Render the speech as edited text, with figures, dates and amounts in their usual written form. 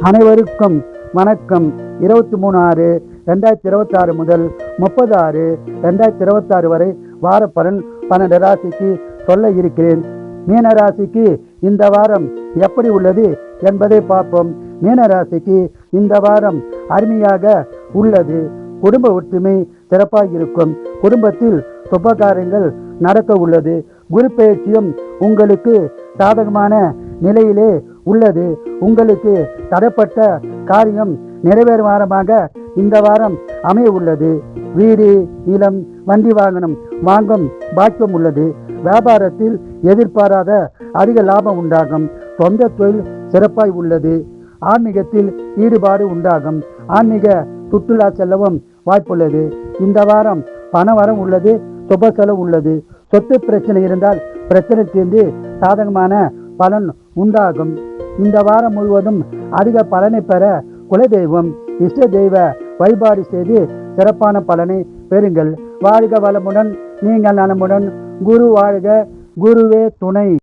அனைவருக்கும் வணக்கம். 23/6/2026 முதல் 30/6/2026 வரை வார பலன் 12 ராசிக்கு சொல்ல இருக்கிறேன். மீன ராசிக்கு இந்த வாரம் எப்படி உள்ளது என்பதை பார்ப்போம். மீன ராசிக்கு இந்த வாரம் அருமையாக உள்ளது. குடும்ப ஒற்றுமை சிறப்பாக இருக்கும். குடும்பத்தில் சுபகாரியங்கள் நடக்க உள்ளது. குரு பயிற்சியும் உங்களுக்கு சாதகமான நிலையிலே உள்ளது. உங்களுக்கு தடைப்பட்ட காரியம் நிறைவேறும் வாரமாக இந்த வாரம் அமைய உள்ளது. வீடு, நிலம், வண்டி வாகனம் வாங்கும் பாக்கியம் உள்ளது. வியாபாரத்தில் எதிர்பாராத அதிக லாபம் உண்டாகும். சொந்த தொழில் சிறப்பாய் உள்ளது. ஆன்மீகத்தில் ஈடுபாடு உண்டாகும். ஆன்மீக சுற்றுலா செல்லவும் வாய்ப்புள்ளது. இந்த வாரம் பண வரம் உள்ளது. சுப செலவு உள்ளது. சொத்து பிரச்சனை இருந்தால் பிரச்சனை தீர்ந்து சாதகமான பலன் உண்டாகும். இந்த வாரம் முழுவதும் அதிக பலனை பெற குலதெய்வம், இஷ்ட தெய்வ வழிபாடு செய்து சிறப்பான பலனை பெறுங்கள். வாழ்க வளமுடன், நீங்கள் நலமுடன். குரு வாழ்க, குருவே துணை.